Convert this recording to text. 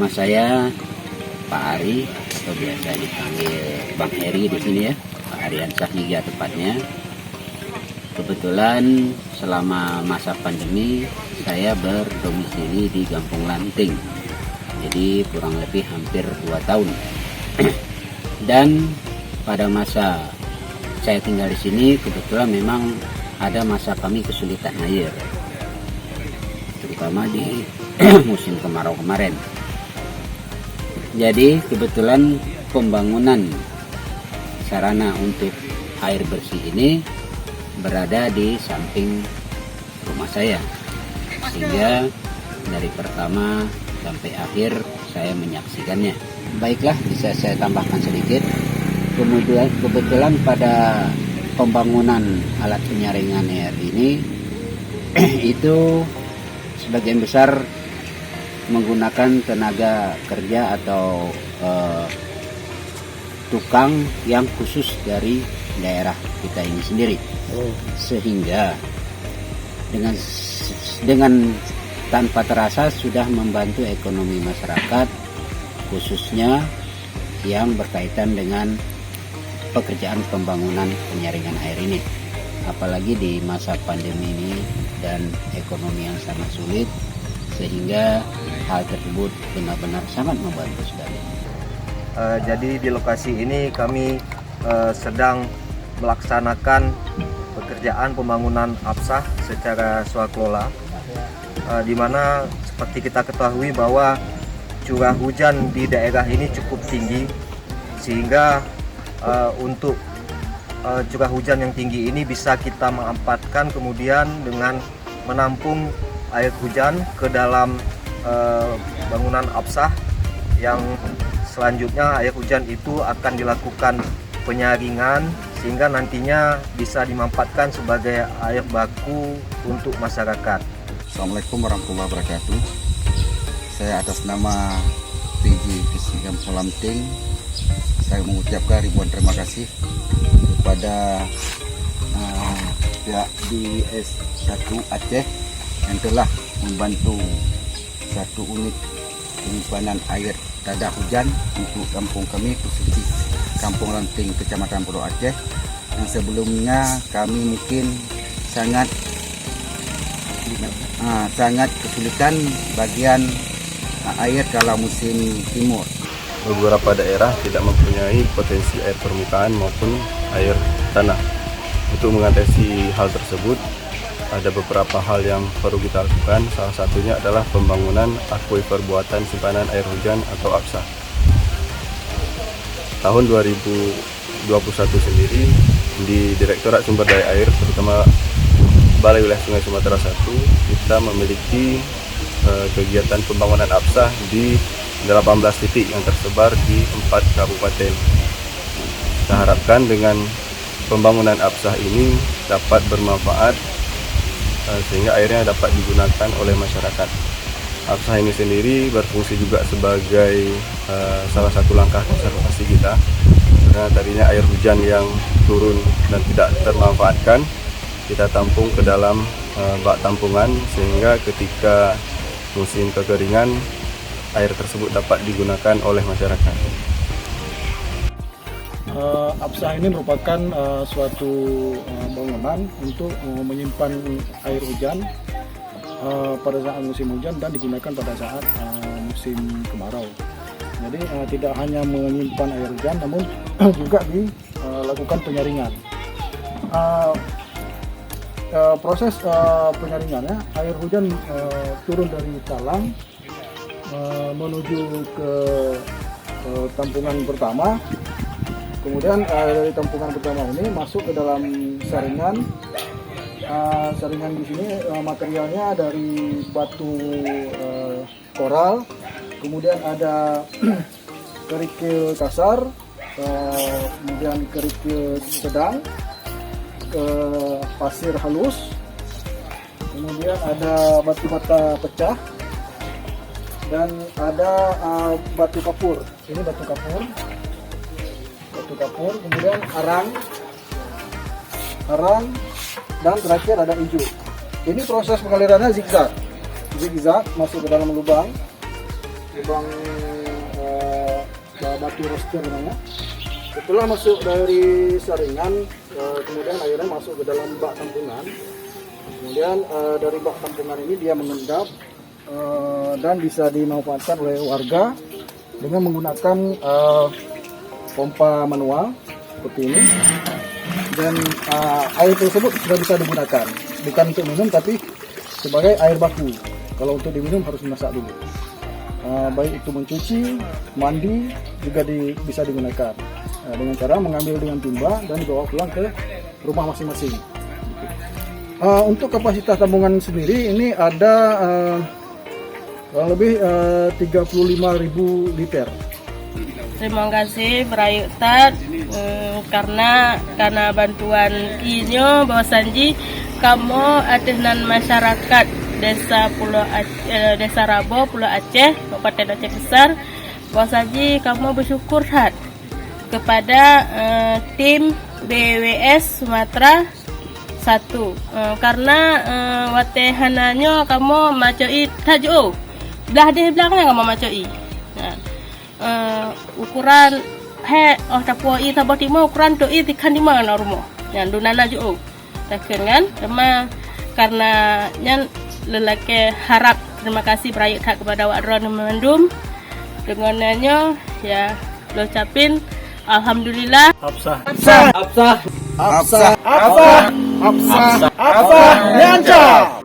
saya Pak Ari, atau biasa dipanggil Bang Heri di sini ya, Pak Ariansyah Niga tepatnya. Kebetulan selama masa pandemi saya berdomisili di Kampung Lanting, jadi kurang lebih hampir 2 tahun. Dan pada masa saya tinggal di sini kebetulan memang ada masa kami kesulitan air, terutama di musim kemarau kemarin. Jadi kebetulan pembangunan sarana untuk air bersih ini berada di samping rumah saya, sehingga dari pertama sampai akhir saya menyaksikannya. Baiklah, bisa saya tambahkan sedikit. Kebetulan pada pembangunan alat penyaringan air ini itu sebagian besar menggunakan tenaga kerja atau tukang yang khusus dari daerah kita ini sendiri. Sehingga dengan tanpa terasa sudah membantu ekonomi masyarakat, khususnya yang berkaitan dengan pekerjaan pembangunan penyaringan air ini. Apalagi di masa pandemi ini dan ekonomi yang sangat sulit, sehingga hal tersebut benar-benar sangat membantu sekali. Jadi di lokasi ini kami sedang melaksanakan pekerjaan pembangunan APSAH secara swakelola, di mana seperti kita ketahui bahwa curah hujan di daerah ini cukup tinggi, sehingga untuk curah hujan yang tinggi ini bisa kita manfaatkan kemudian dengan menampung air hujan ke dalam bangunan APSAH, yang selanjutnya air hujan itu akan dilakukan penyaringan sehingga nantinya bisa dimanfaatkan sebagai air baku untuk masyarakat. Assalamualaikum warahmatullahi wabarakatuh. Saya atas nama PJ Visi Kampung Lanting, saya mengucapkan ribuan terima kasih kepada pihak DS1 Aceh yang telah membantu satu unit penyimpanan air tada hujan untuk kampung kami, khususnya Kampung Lanting, Kecamatan Pulau Aceh, yang sebelumnya kami mungkin sangat kesulitan bagian air kalau musim timur. Beberapa daerah tidak mempunyai potensi air permukaan maupun air tanah. Untuk mengatasi hal tersebut, ada beberapa hal yang perlu kita lakukan. Salah satunya adalah pembangunan akuifer buatan simpanan air hujan atau APSAH. Tahun 2021 sendiri di Direktorat Sumber Daya Air, terutama Balai Wilayah Sungai Sumatera 1, kita memiliki kegiatan pembangunan APSAH di 18 titik yang tersebar di 4 kabupaten. Kita harapkan dengan pembangunan APSAH ini dapat bermanfaat sehingga airnya dapat digunakan oleh masyarakat. APSAH ini sendiri berfungsi juga sebagai salah satu langkah konservasi kita, karena tadinya air hujan yang turun dan tidak termanfaatkan kita tampung ke dalam bak tampungan, sehingga ketika musim kekeringan air tersebut dapat digunakan oleh masyarakat. APSAH ini merupakan suatu bangunan untuk menyimpan air hujan pada saat musim hujan dan digunakan pada saat musim kemarau. Jadi tidak hanya menyimpan air hujan, namun juga dilakukan penyaringan. Proses penyaringannya, air hujan turun dari talang menuju ke tampungan pertama. Kemudian dari tampungan pertama ini masuk ke dalam saringan. Saringan di sini materialnya dari batu koral, kemudian ada kerikil kasar, kemudian kerikil sedang, pasir halus, kemudian ada batu bata pecah, dan ada batu kapur. Ini batu kapur, kemudian arang, dan terakhir ada hijau. Ini proses pengalirannya zigzag masuk ke dalam lubang. lubang batu roster namanya. Setelah masuk dari saringan, kemudian airnya masuk ke dalam bak tampungan. Kemudian dari bak tampungan ini dia mengendap dan bisa dimanfaatkan oleh warga dengan menggunakan pompa manual seperti ini. Dan air tersebut sudah bisa digunakan, bukan untuk minum tapi sebagai air baku. Kalau untuk diminum harus dimasak dulu. Baik itu mencuci, mandi juga bisa digunakan dengan cara mengambil dengan timba dan dibawa pulang ke rumah masing-masing. Untuk kapasitas tabungan sendiri ini ada kurang lebih 35.000 liter. Terima kasih Berayu Tat karena bantuan inyo bahwasanji kamu adenan masyarakat Desa Rabo Pulau Aceh Kabupaten Aceh Besar bahwasanji kamu bersyukur hat kepada tim BWS Sumatera 1 karena watehananyo kamu macoi tajo belah di belakangnya kamu macoi. Ukuran tapoi tabah timo ukuran doi tikan di mana rumah yang dunana jo takkan kan karena nyan lelaki harap terima kasih Berayu Tat kepada Wadron Memandum dengannya ya lo ucapin alhamdulillah Absah Nyanca.